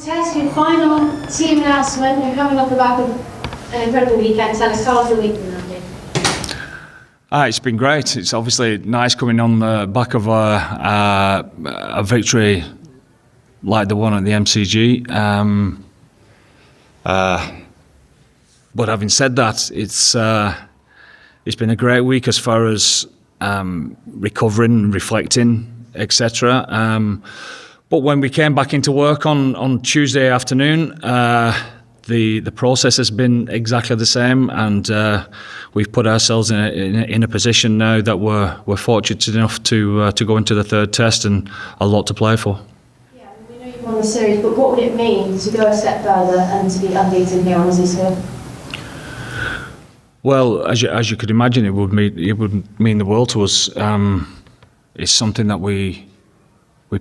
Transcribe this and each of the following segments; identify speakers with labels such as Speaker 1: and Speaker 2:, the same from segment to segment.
Speaker 1: Tess, your final team announcement. You're coming off the back of an incredible weekend. Tell us, how was the week been, Andy?
Speaker 2: It's been great. It's obviously nice coming on the back of a victory like the one at the MCG. But having said that, it's been a great week as far as recovering, reflecting, etc. But when we came back into work on Tuesday afternoon, the process has been exactly the same, and we've put ourselves in a position now that we're fortunate enough to go into the third test and a lot to play for.
Speaker 1: Yeah, we know you've won the series, but what would it mean to go a step further and to be unbeaten here on this field?
Speaker 2: Well, as you could imagine, it would mean the world to us. It's something that we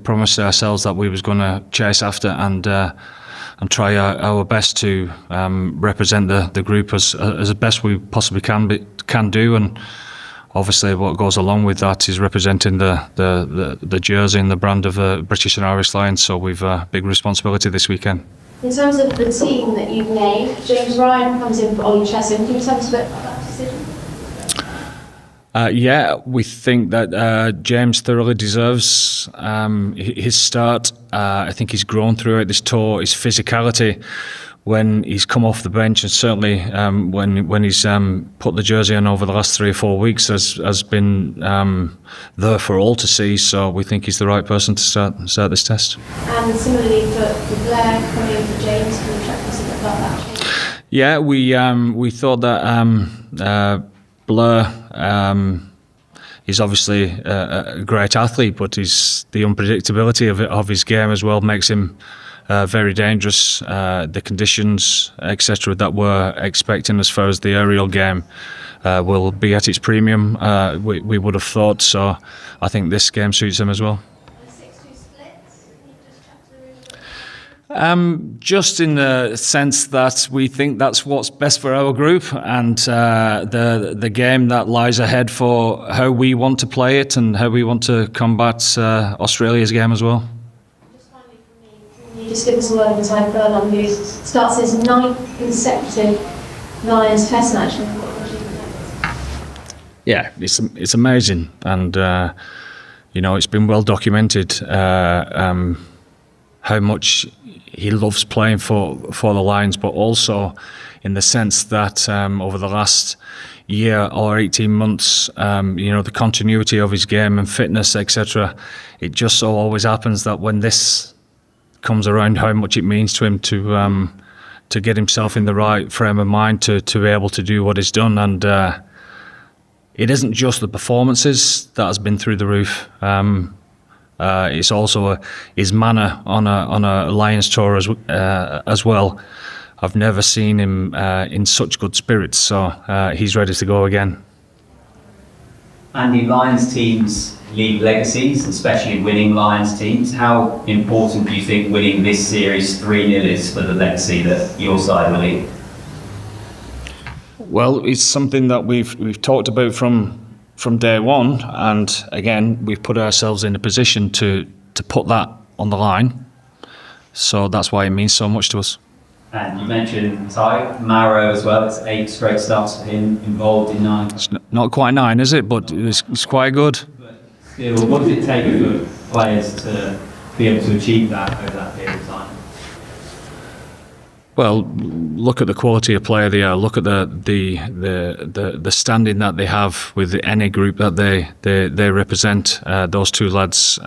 Speaker 2: promised ourselves that we was going to chase after and try our best to represent the group as best we possibly can do. And obviously, what goes along with that is representing the jersey and the brand of British and Irish Lions. So we've a big responsibility this weekend.
Speaker 1: In terms of the team that you've named, James Ryan comes in for Ollie Chessum. Can you tell us a bit about that decision?
Speaker 2: Yeah, we think that James thoroughly deserves his start. I think he's grown throughout this tour. His physicality when he's come off the bench, and certainly when he's put the jersey on over the last 3 or 4 weeks, has been there for all to see. So we think he's the right person to start this test.
Speaker 1: And similarly for Blair coming in for James, can you chat to us a bit about that change?
Speaker 2: Yeah, we thought that Blair is obviously a great athlete, but the unpredictability of his game as well makes him very dangerous. The conditions, etc., that we're expecting as far as the aerial game will be at its premium. We would have thought so. I think this game suits him as well. Just in the sense that we think that's what's best for our group, and the game that lies ahead for how we want to play it and how we want to combat Australia's game as well.
Speaker 1: Just finally from me, can you just give us a word of Ty Furlong, who starts his 9th consecutive Lions Test match?
Speaker 2: Yeah, it's amazing, and it's been well documented how much he loves playing for the Lions, but also in the sense that over the last year or 18 months, the continuity of his game and fitness, etc. It just so always happens that when this comes around, how much it means to him to get himself in the right frame of mind to be able to do what he's done. And it isn't just the performances that has been through the roof. It's also his manner on a Lions tour as well. I've never seen him in such good spirits, so he's ready to go again.
Speaker 3: Andy, Lions teams leave legacies, especially winning Lions teams. How important do you think winning this series 3-0 is for the legacy that your side will leave?
Speaker 2: Well, it's something that we've talked about from day one, and again we've put ourselves in a position to put that on the line, so that's why it means so much to us.
Speaker 3: And you mentioned Ty Marrow as well. It's 8 straight starts for him, involved in 9.
Speaker 2: It's not quite 9, is it? But it's quite good.
Speaker 3: But still, what does it take for players to be able to achieve that over that period of time?
Speaker 2: Well, look at the quality of player they are. Look at the standing that they have with any group that they represent. Those two lads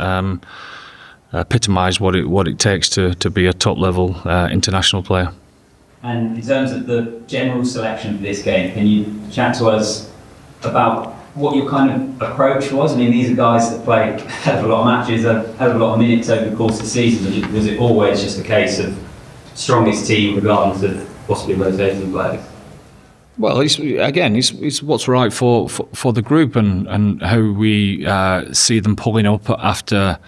Speaker 2: epitomise what it takes to be a top level international player.
Speaker 3: And in terms of the general selection for this game, can you chat to us about what your kind of approach was? I mean, these are guys that play a hell of a lot of matches, a hell of a lot of minutes over the course of the season. Was it always just a case of strongest team regardless of possibly rotating players?
Speaker 2: Well, it's what's right for the group and how we see them pulling up after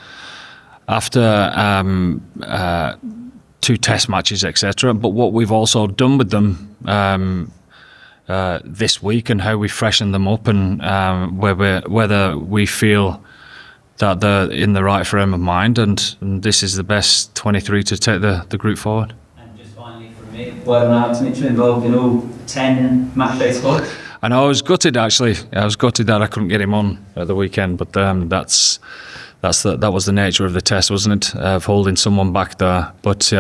Speaker 2: 2 test matches, etc. But what we've also done with them this week and how we freshen them up, and whether we feel that they're in the right frame of mind, and this is the best 23 to take the group forward.
Speaker 3: And just finally from me, well done Alex Mitchell, involved in all 10 matchday squads.
Speaker 2: And I was gutted, actually. I was gutted that I couldn't get him on at the weekend, but that was the nature of the test, wasn't it? Of holding someone back there. But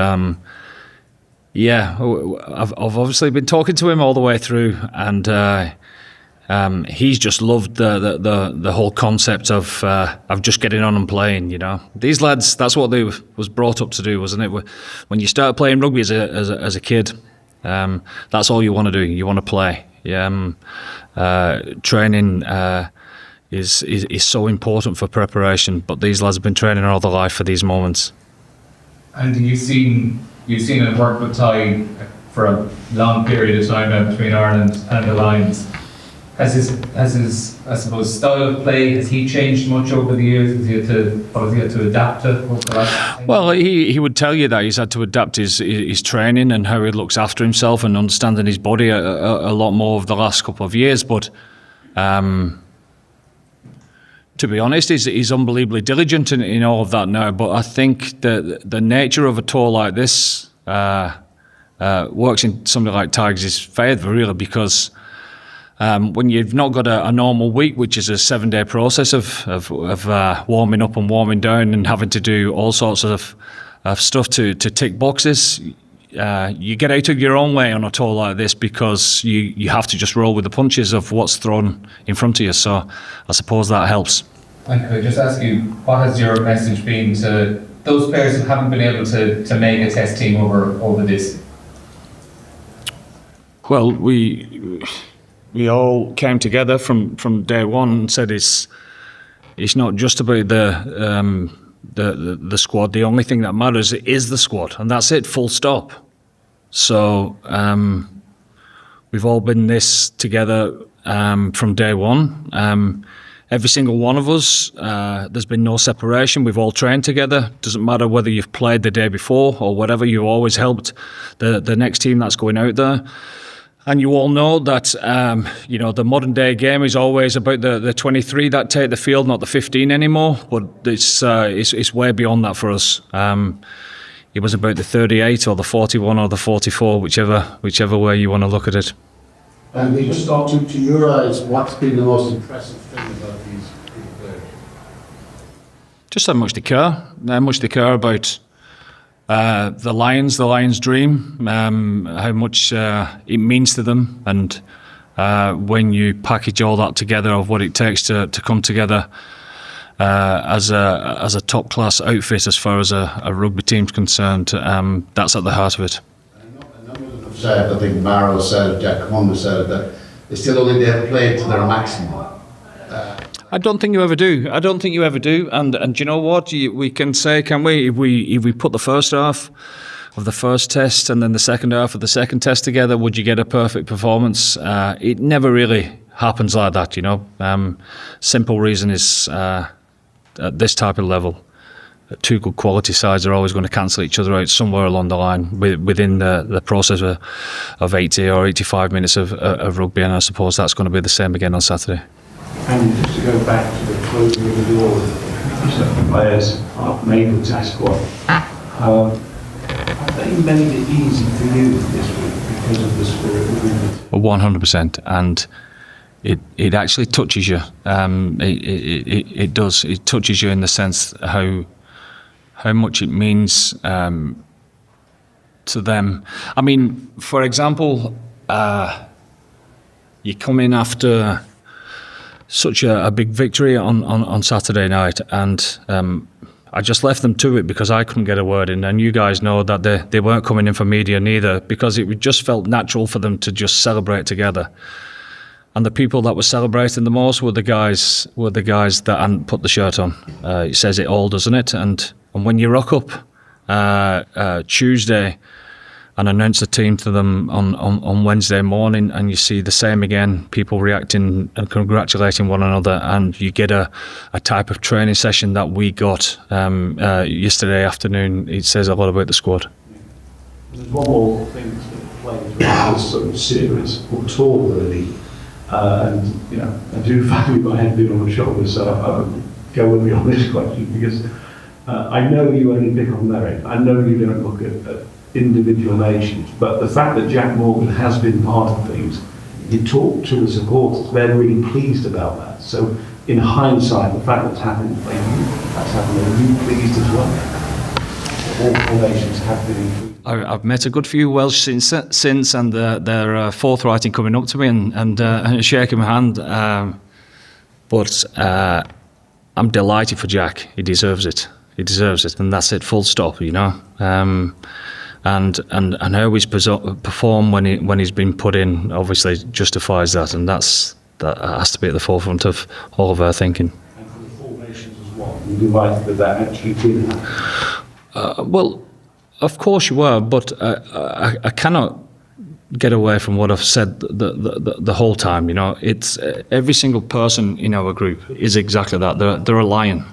Speaker 2: yeah, I've obviously been talking to him all the way through, and he's just loved the whole concept of just getting on and playing. You know, these lads, that's what they was brought up to do, wasn't it? When you start playing rugby as a kid, that's all you want to do. You want to play. Training is so important for preparation, but these lads have been training all their life for these moments.
Speaker 4: And you've seen it work with Ty for a long period of time now between Ireland and the Lions. Has his I suppose style of play, has he changed much over the years? Has he had to adapt to over the last 10
Speaker 2: Well, he would tell you that he's had to adapt his training and how he looks after himself and understanding his body a lot more over the last couple of years. But to be honest, he's unbelievably diligent in all of that now. But I think the nature of a tour like this works in something like Tigers' favour, really, because when you've not got a normal week, which is a 7-day process of warming up and warming down and having to do all sorts of stuff to tick boxes, you get out of your own way on a tour like this because you have to just roll with the punches of what's thrown in front of you. So I suppose that helps.
Speaker 4: And could I just ask you, what has your message been to those players who haven't been able to make a test team over this?
Speaker 2: Well, we all came together from day one and said it's not just about the squad. The only thing that matters is the squad, and that's it, full stop. So we've all been this together from day one. Every single one of us, there's been no separation. We've all trained together. Doesn't matter whether you've played the day before or whatever, you've always helped the next team that's going out there. And you all know that the modern day game is always about the 23 that take the field, not the 15 anymore. But it's way beyond that for us. It was about the 38 or the 41 or the 44, whichever way you want to look at it.
Speaker 5: And we just talk to your eyes, what's been the most impressive thing about these players?
Speaker 2: Just how much they care. How much they care about the Lions' dream, how much it means to them, and when you package all that together of what it takes to come together as a top class outfit as far as a rugby team's concerned, that's at the heart of it.
Speaker 5: A number of them have said, I think Barrow said, Jack Columbus said, that they still only have played to their maximum.
Speaker 2: I don't think you ever do. And you know what? We can say, can we? If we put the first half of the first test and then the second half of the second test together, would you get a perfect performance? It never really happens like that, you know. Simple reason is at this type of level, two good quality sides are always going to cancel each other out somewhere along the line within the process of 80 or 85 minutes of rugby, and I suppose that's going to be the same again on Saturday.
Speaker 6: And just to go back to the closing of the door, the players aren't able to squad. Have they made it easy for you this week because of the spirit of the movement?
Speaker 2: 100%, and it actually touches you. It does. It touches you in the sense how much it means to them. I mean, for example, you come in after such a big victory on Saturday night, and I just left them to it because I couldn't get a word in, and you guys know that they weren't coming in for media neither, because it just felt natural for them to just celebrate together. And the people that were celebrating the most were the guys that hadn't put the shirt on. It says it all, doesn't it? And when you rock up Tuesday and announce the team to them on Wednesday morning, and you see the same again, people reacting and congratulating one another, and you get a type of training session that we got yesterday afternoon, it says a lot about the squad.
Speaker 6: There's one more thing to the players, really, sort of serious or tour really, and you know, I do value my head being on my shoulder, so go with me on this question, because I know you only pick on merit. I know you don't look at individual nations, but the fact that Jack Morgan has been part of things, you talk to the supporters, they're really pleased about that. So in hindsight, the fact that's happened, are you pleased as well? All nations have been included.
Speaker 2: I've met a good few Welsh since and they're forthright in coming up to me and shaking my hand. But I'm delighted for Jack. He deserves it. He deserves it, and that's it. Full stop. You know. And how he's performed when he's been put in obviously justifies that, and that has to be at the forefront of all of our thinking.
Speaker 6: And for the four nations as well, you're delighted that that actually did happen.
Speaker 2: Well, of course you were, but I cannot get away from what I've said the whole time. You know, it's every single person in our group is exactly that. They're a lion,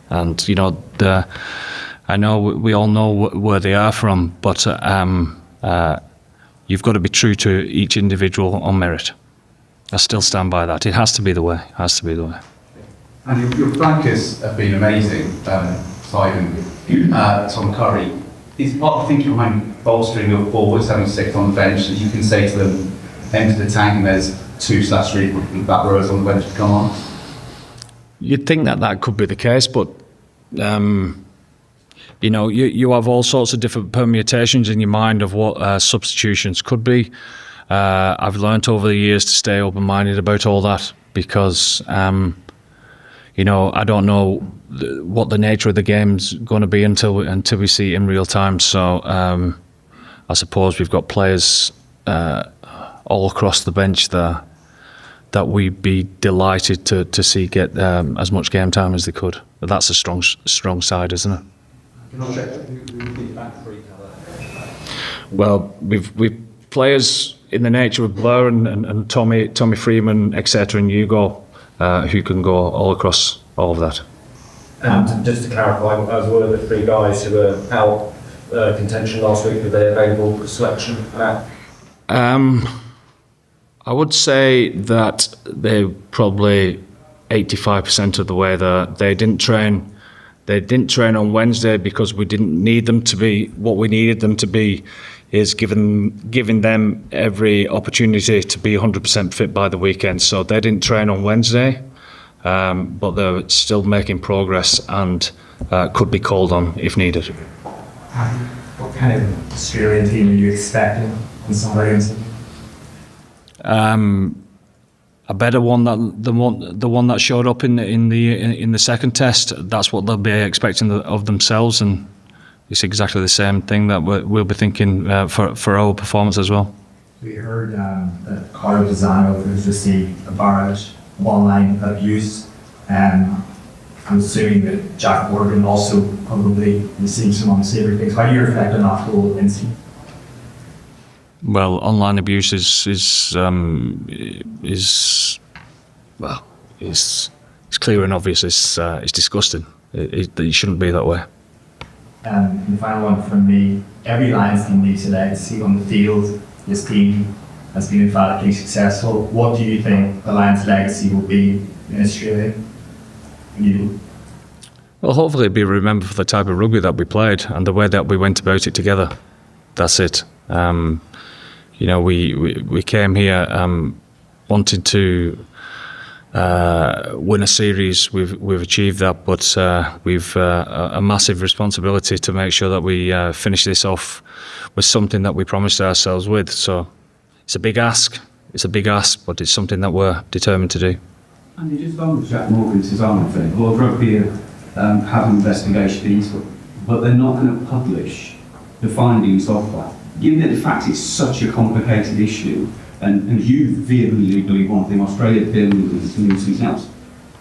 Speaker 2: and you know I know we all know where they are from, but you've got to be true to each individual on merit. I still stand by that. It has to be the way. It has to be the way.
Speaker 7: And your flankers have been amazing, Simon, Tom Curry. Is part of the thinking behind bolstering your forwards, having 6 on the bench, that you can say to them, enter the tank and there's 2/3 back rowers on the bench to come on?
Speaker 2: You'd think that could be the case, but you know, you have all sorts of different permutations in your mind of what substitutions could be. I've learnt over the years to stay open-minded about all that because, you know, I don't know what the nature of the game's going to be until we see it in real time. So I suppose we've got players all across the bench there that we'd be delighted to see get as much game time as they could. But that's a strong side, isn't it? Well, we've players in the nature of Blair and Tommy Freeman, etc., and Hugo, who can go all across all of that.
Speaker 8: And just to clarify, as one of the 3 guys who were out contention last week, were they available for selection?
Speaker 2: I would say that they're probably 85% of the way there. They didn't train. They didn't train on Wednesday because we didn't need them to be. What we needed them to be is giving them every opportunity to be 100% fit by the weekend. So they didn't train on Wednesday, but they're still making progress and could be called on if needed.
Speaker 9: What kind of Australian team are you expecting in some games?
Speaker 2: A better one the one that showed up in the second test. That's what they'll be expecting of themselves, and it's exactly the same thing that we'll be thinking for our performance as well.
Speaker 9: We heard that Carlo Pisano has received a barrage of online abuse. I'm assuming that Jack Morgan also probably received some unsavoury things. How do you reflect on that whole incident?
Speaker 2: Well, online abuse is clear and obvious. It's disgusting. It shouldn't be that way.
Speaker 9: And the final one from me: every Lions team needs a legacy on the field. This team has been emphatically successful. What do you think the Lions' legacy will be in Australia?
Speaker 2: Well, hopefully be remembered for the type of rugby that we played and the way that we went about it together. That's it. You know, we came here wanting to win a series. We've achieved that, but we've a massive responsibility to make sure that we finish this off with something that we promised ourselves with. So it's a big ask. It's a big ask, but it's something that we're determined to do.
Speaker 10: And just on Jack Morgan's disarmament thing, well, rugby have investigations, but they're not going to publish the findings of that. Given that the fact it's such a complicated issue, and you vehemently believe one thing, Australia vehemently believes something else,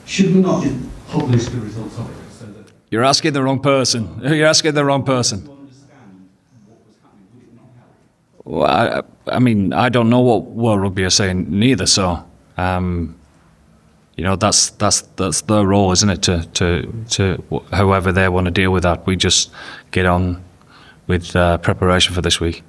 Speaker 10: should we not just publish the results of it? So that
Speaker 2: You're asking the wrong person. You're asking the wrong person. Well, I mean, I don't know what World Rugby are saying neither. So, you know, that's their role, isn't it? To however they want to deal with that. We just get on with preparation for this week.